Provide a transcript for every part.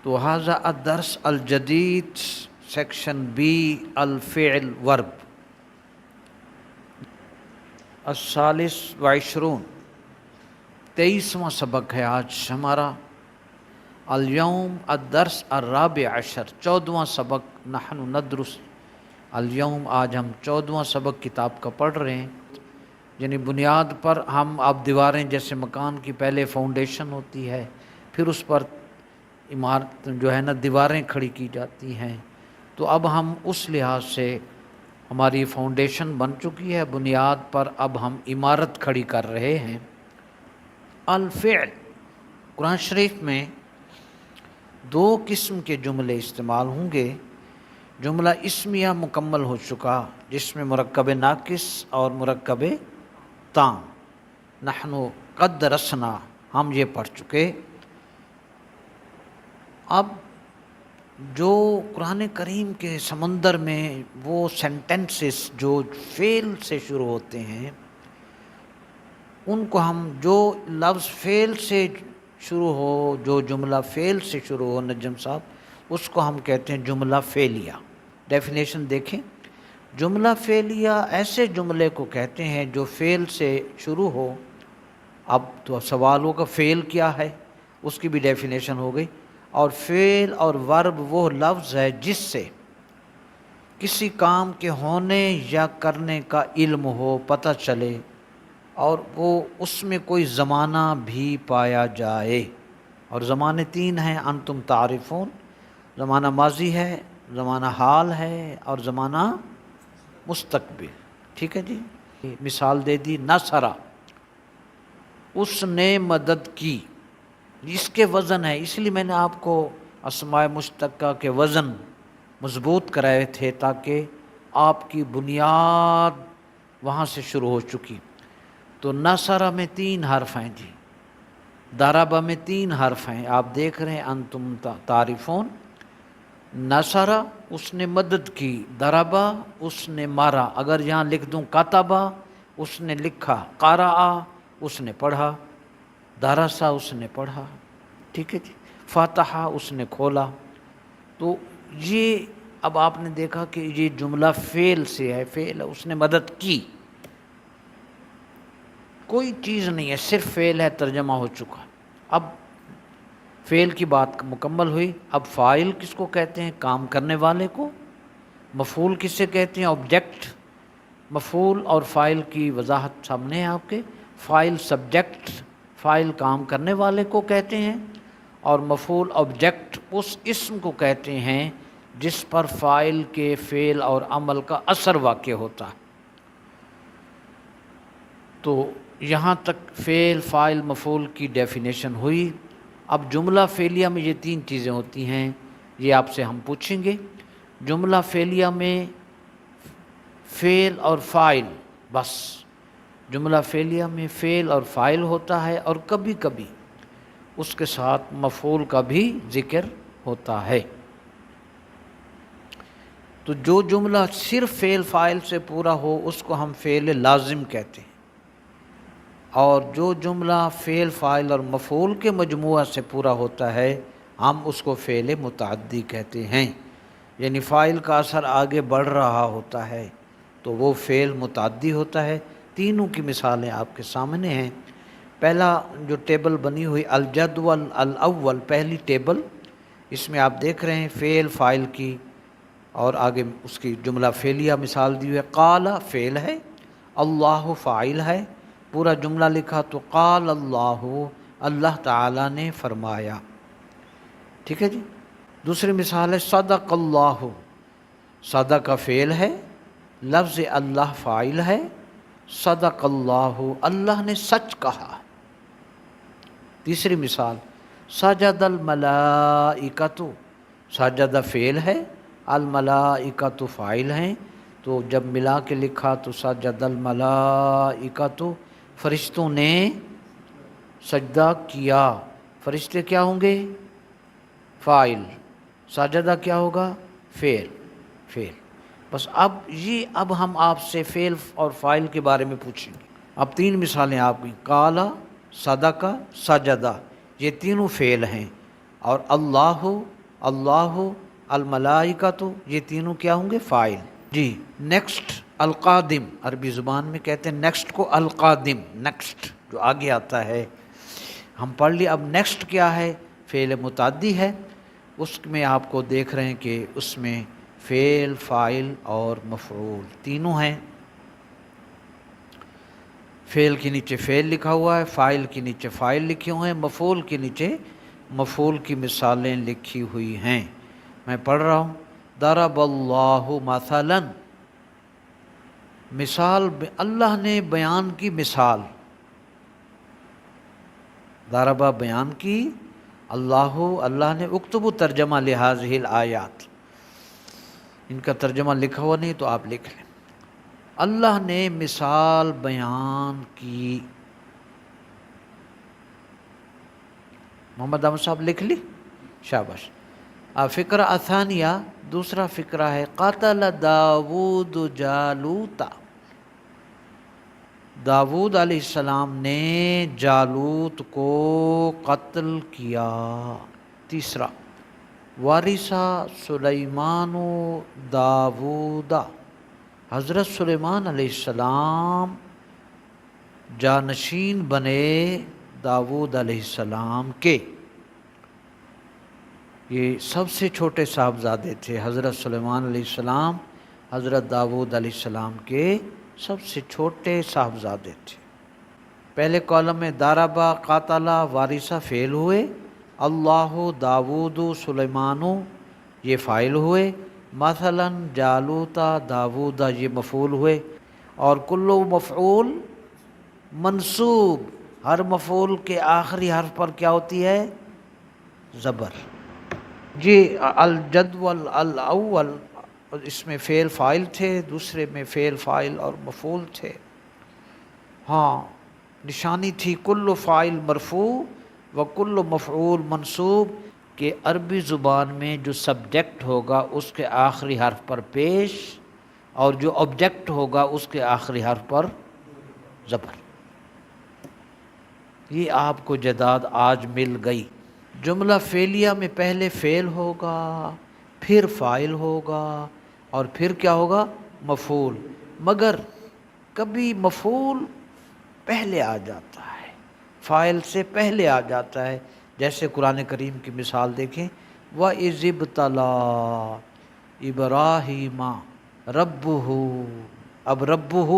تو ھذا الدرس الجدید section B الفعل ورب الثالث وعشرون 23واں سبق ہے آج ہمارا۔ اليوم الدرس الرابع عشر 14واں سبق نحن ندرس اليوم، آج ہم 14واں سبق کتاب کا پڑھ رہے ہیں، یعنی بنیاد پر ہم اب دیواریں جیسے مکان کی پہلے فاؤنڈیشن ہوتی ہے، پھر اس پر عمارت جو ہے نا دیواریں کھڑی کی جاتی ہیں، تو اب ہم اس لحاظ سے ہماری فاؤنڈیشن بن چکی ہے، بنیاد پر اب ہم عمارت کھڑی کر رہے ہیں۔ الفعل، قرآن شریف میں 2 قسم کے جملے استعمال ہوں گے۔ جملہ اسمیہ مکمل ہو چکا جس میں مرکب ناقص اور مرکب تام، نحن قد درسنا، ہم یہ پڑھ چکے۔ اب جو قرآن کریم کے سمندر میں وہ سینٹنسز جو فعل سے شروع ہوتے ہیں، ان کو ہم جو لفظ فعل سے شروع ہو، جو جملہ فعل سے شروع ہو نجم صاحب، اس کو ہم کہتے ہیں جملہ فعلیہ۔ ڈیفینیشن دیکھیں، جملہ فعلیہ ایسے جملے کو کہتے ہیں جو فعل سے شروع ہو۔ اب تو سوال ہوگا فعل کیا ہے، اس کی بھی ڈیفینیشن ہو گئی۔ اور فعل اور ورب وہ لفظ ہے جس سے کسی کام کے ہونے یا کرنے کا علم ہو، پتہ چلے، اور وہ اس میں کوئی زمانہ بھی پایا جائے۔ اور زمانے 3 ہیں، انتم تعرفون، زمانہ ماضی ہے، زمانہ حال ہے، اور زمانہ مستقبل۔ ٹھیک ہے جی، مثال دے دی، نصرہ، اس نے مدد کی، اس کے وزن ہے، اس لیے میں نے آپ کو اسماء مشتقہ کے وزن مضبوط کرائے تھے تاکہ آپ کی بنیاد وہاں سے شروع ہو چکی۔ تو نصرہ میں 3 حرف ہیں جی، ضربہ میں 3 حرف ہیں، آپ دیکھ رہے ہیں انتم تعرفون۔ نصرہ اس نے مدد کی، ضربہ اس نے مارا، اگر یہاں لکھ دوں کتبہ اس نے لکھا، قرأ اس نے پڑھا، درسہ اس نے پڑھا، ٹھیک ہے جی، فتحہ اس نے کھولا۔ تو یہ اب آپ نے دیکھا کہ یہ جملہ فعل سے ہے، فعل ہے، اس نے مدد کی، کوئی چیز نہیں ہے، صرف فعل ہے، ترجمہ ہو چکا۔ اب فعل کی بات مکمل ہوئی، اب فاعل کس کو کہتے ہیں؟ کام کرنے والے کو۔ مفعول کس سے کہتے ہیں؟ آبجیکٹ۔ مفعول اور فاعل کی وضاحت سامنے ہے آپ کے۔ فاعل سبجیکٹ، فاعل کام کرنے والے کو کہتے ہیں، اور مفعول آبجیکٹ اس اسم کو کہتے ہیں جس پر فاعل کے فعل اور عمل کا اثر واقع ہوتا ہے۔ تو یہاں تک فعل، فاعل، مفعول کی ڈیفینیشن ہوئی۔ اب جملہ فعلیہ میں یہ 3 چیزیں ہوتی ہیں، یہ آپ سے ہم پوچھیں گے۔ جملہ فعلیہ میں فعل اور فاعل، بس جملہ فعلیہ میں فعل اور فاعل ہوتا ہے، اور کبھی کبھی اس کے ساتھ مفعول کا بھی ذکر ہوتا ہے۔ تو جو جملہ صرف فعل فاعل سے پورا ہو اس کو ہم فعل لازم کہتے ہیں، اور جو جملہ فعل فاعل اور مفعول کے مجموعہ سے پورا ہوتا ہے ہم اس کو فعل متعدی کہتے ہیں، یعنی فاعل کا اثر آگے بڑھ رہا ہوتا ہے تو وہ فعل متعدی ہوتا ہے۔ تینوں کی مثالیں آپ کے سامنے ہیں۔ پہلا جو ٹیبل بنی ہوئی الجدول الاول، پہلی ٹیبل، اس میں آپ دیکھ رہے ہیں فعل فاعل کی، اور آگے اس کی جملہ فعلیہ مثال دی ہوئی ہے۔ قال فعل ہے، اللہ فاعل ہے، پورا جملہ لکھا تو قال اللہ، اللہ تعالیٰ نے فرمایا، ٹھیک ہے جی۔ دوسری مثال ہے صدق اللہ، صدق فعل ہے، لفظ اللہ فاعل ہے، صدق اللہ، اللہ نے سچ کہا۔ تیسری مثال سجد الملائکۃ، سجد فعل ہے، الملائکۃ فاعل ہیں، تو جب ملا کے لکھا تو سجد الملائکۃ، فرشتوں نے سجدہ کیا۔ فرشتے کیا ہوں گے؟ فاعل، سجدہ کیا ہوگا؟ فعل، فعل۔ بس اب ہم آپ سے فعل اور فاعل کے بارے میں پوچھیں گے۔ اب 3 مثالیں آپ کی، قال، صدق، سجدہ، یہ تینوں فعل ہیں، اور اللہ اللہ، الملائکۃ، یہ تینوں کیا ہوں گے؟ فاعل۔ جی نیکسٹ القادم، عربی زبان میں کہتے ہیں نیکسٹ کو القادم، نیکسٹ جو آگے آتا ہے، ہم پڑھ لیا۔ اب نیکسٹ کیا ہے؟ فعل متعدی ہے، اس میں آپ کو دیکھ رہے ہیں کہ اس میں فعل، فاعل اور مفعول تینوں ہیں۔ فعل کے نیچے فعل لکھا ہوا ہے، فاعل کے نیچے فاعل لکھے ہوئے ہیں، مفعول کے نیچے مفعول کی مثالیں لکھی ہوئی ہیں۔ میں پڑھ رہا ہوں، ضرب اللہ مثلا، مثال اللہ نے بیان کی مثال، ضربہ بیان کی، اللہ نے، اکتبوا ترجمہ لہذہ الآیات، ان کا ترجمہ لکھا ہوا نہیں تو آپ لکھ لیں۔ اللہ نے مثال بیان کی، محمد احمد صاحب لکھ لی؟ شاباش۔ فقرہ الثانیہ، دوسرا فقرہ ہے، قتل داود جالوت، داود علیہ السلام نے جالوت کو قتل کیا۔ تیسرا، وارث سلیمان داود، حضرت سلیمان علیہ السلام جانشین بنے داود علیہ السلام کے۔ یہ سب سے چھوٹے صاحبزادے تھے، حضرت سلیمان علیہ السلام حضرت داود علیہ السلام کے سب سے چھوٹے صاحبزادے تھے۔ پہلے کالم میں ضربہ، قاتلہ، وارثہ فعل ہوئے، اللہ، داود، سلیمان یہ فاعل ہوئے، مثلا جالوت، داود یہ مفعول ہوئے، اور کل مفعول منصوب، ہر مفعول کے آخری حرف پر کیا ہوتی ہے؟ زبر۔ جی الجدول الاول، اس میں فعل فاعل تھے، دوسرے میں فعل فاعل اور مفعول تھے۔ ہاں نشانی تھی کل فاعل مرفوع و کل مفعول منصوب، کہ عربی زبان میں جو سبجیکٹ ہوگا اس کے آخری حرف پر پیش، اور جو آبجیکٹ ہوگا اس کے آخری حرف پر زبر۔ یہ آپ کو جداد آج مل گئی۔ جملہ فعلیہ میں پہلے فعل ہوگا، پھر فاعل ہوگا، اور پھر کیا ہوگا؟ مفعول، مگر کبھی مفعول پہلے آ جاتا ہے، فاعل سے پہلے آ جاتا ہے، جیسے قرآن کریم کی مثال دیکھیں، وَإِذِ ابْتَلَىٰ إِبْرَاهِيمَ رَبُّهُ، اب ربہ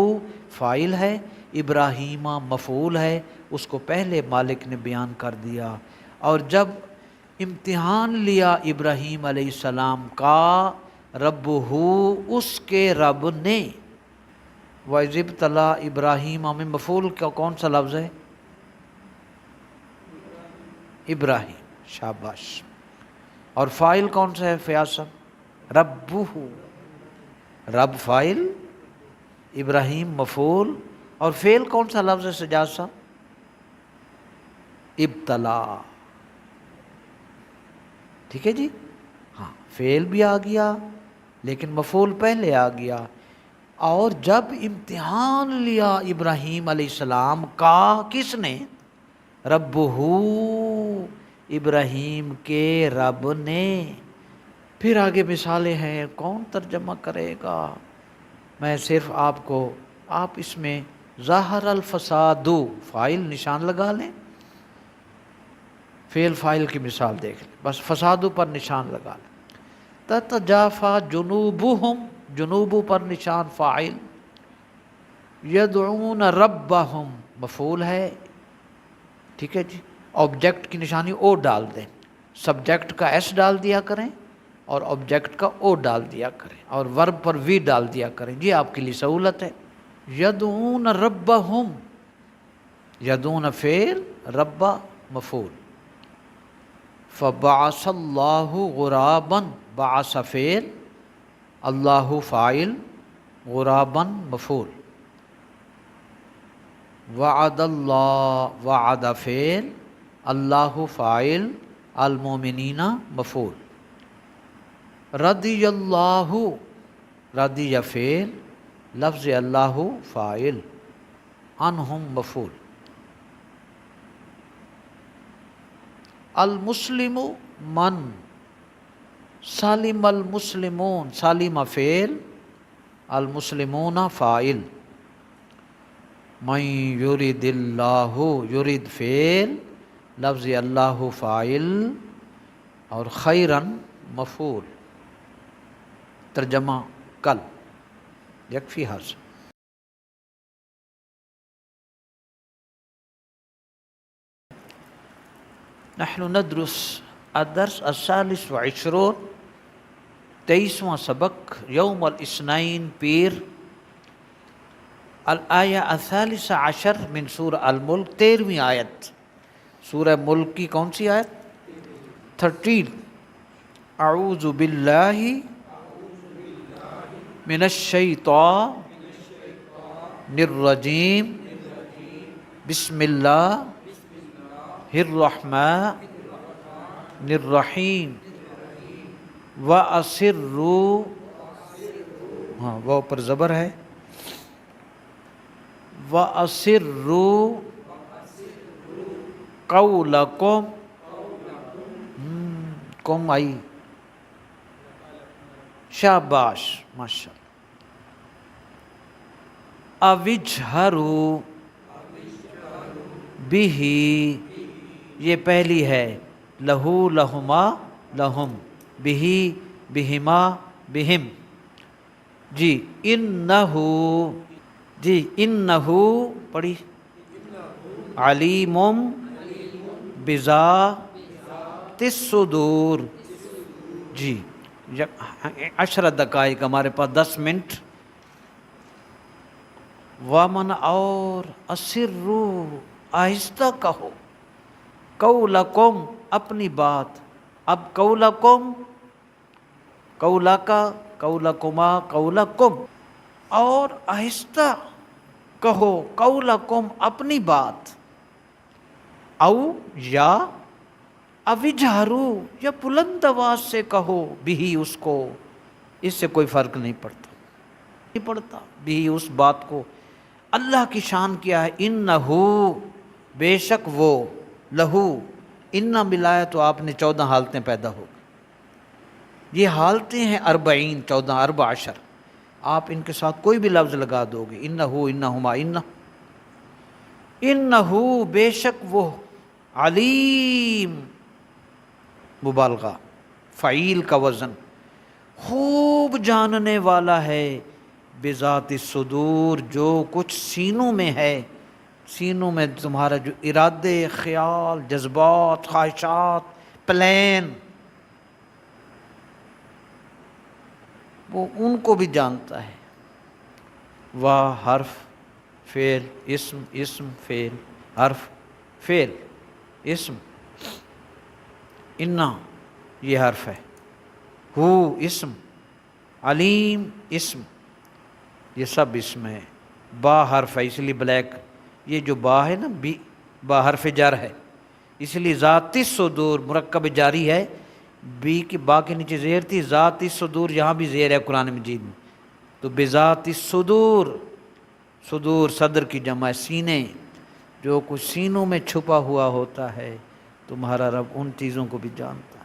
فاعل ہے، ابراہیم مفعول ہے، اس کو پہلے مالک نے بیان کر دیا۔ اور جب امتحان لیا ابراہیم علیہ السلام کا، ربہ اس کے رب نے، وَإِذِ ابْتَلَىٰ إِبْرَاهِيمَ میں مفعول کا کون سا لفظ ہے؟ ابراہیم، شاباش۔ اور فاعل کون سا ہے فیاض صاحب؟ ربہ، رب فاعل، ابراہیم مفعول، اور فعل کون سا لفظ ہے سجاد صاحب؟ ابتلا، ٹھیک ہے جی؟ ہاں فعل بھی آ گیا لیکن مفعول پہلے آ گیا۔ اور جب امتحان لیا ابراہیم علیہ السلام کا، کس نے؟ ربہ، ابراہیم کے رب نے۔ پھر آگے مثالیں ہیں، کون ترجمہ کرے گا؟ میں صرف آپ اس میں ظاہر الفساد، فاعل نشان لگا لیں، فعل فاعل کی مثال دیکھ لیں، بس فسادو پر نشان لگا لیں۔ تتجافا جنوبہم، جنوب پر نشان فاعل، یدعون ربہم مفعول ہے، ٹھیک ہے جی؟ آبجیکٹ کی نشانی او ڈال دیں، سبجیکٹ کا ایس ڈال دیا کریں اور آبجیکٹ کا او ڈال دیا کریں، اور ورب پر وی ڈال دیا کریں، جی آپ کے لیے سہولت ہے۔ یدعون ربہم، یدعون فعل، رب مفعول۔ فبعث اللہ غرابا، بعث فعل، اللہ فاعل، غرابا مفعول۔ وعد اللہ، وعد فعل، اللہ فاعل، المومنین مفعول۔ رضی اللہ، رضی فعل، لفظ اللہ فاعل، عنہم مفعول۔ المسلم من، سالم المسلمون، سالم فعل، المسلمون فاعل. من یرید اللہ، یرید فعل، لفظ اللہ فاعل، اور خیرن مفعول. ترجمہ کل یکفی حاضر. نحن ندرس الدرس الثالث والعشرون، 23واں سبق، یوم الاثنین پیر، الآیہ الثالثہ عشر من سورہ الملک، 13ویں آیت سورہ ملک کی. کون سی آیت؟ 13. اعوذ باللہ من الشیطان الرجیم، بسم اللہ الرحمن الرحیم. وَأَسِرُّوا، ہاں وہ پر زبر ہے، وَأَسِرُّوا قَوْلَكُمْ، کم آئی، شاباش ماشاء اللہ. اوِجْهَرُوا بِهِ، یہ پہلی ہے، لہو لہما لہم، بِهِ بِهِمَا بِهِم. جی انہو، جی انہو پڑھی، علیم بذات الصدور. جی 10 دقائق ہمارے پاس، 10 منٹ. وامن، اور اسرو، آہستہ کہو، قولکم، اپنی بات. اب قولکم، قولکا، قولکما، قولکم، اور آہستہ کہو، قولکم، اپنی بات. او یا اوجہرو، یا بلند آواز سے کہو، بھی اس کو، اس سے کوئی فرق نہیں پڑتا بھی اس بات کو. اللہ کی شان کیا ہے؟ انہو، بے شک وہ، لہو، انہ ملایا تو آپ نے 14 حالتیں پیدا ہو گئی. یہ حالتیں ہیں 40، 14، 14. آپ ان کے ساتھ کوئی بھی لفظ لگا دو گے، انہو، انہما، انہو، بے شک وہ، علیم، مبالغہ، فعیل کا وزن، خوب جاننے والا ہے، بذات الصدور، جو کچھ سینوں میں ہے، سینوں میں تمہارا جو ارادے، خیال، جذبات، خواہشات، پلان، وہ ان کو بھی جانتا ہے. واہ حرف، فعل، اسم، اسم، فعل، حرف، فعل، اسم. انا یہ حرف ہے، ہو اسم، علیم اسم، یہ سب اسم ہے. با حرف ہے، اس لیے بلیک، یہ جو با ہے نا، بی، با حرف جر ہے، اس لیے ذات الصدور مرکب جاری ہے. بی کی، با کے نیچے زیر تھی، ذات الصدور یہاں بھی زیر ہے قرآن مجید میں. تو بذات الصدور، صدور صدر کی جمع ہے، سینے، جو کچھ سینوں میں چھپا ہوا ہوتا ہے، تمہارا رب ان چیزوں کو بھی جانتا ہے.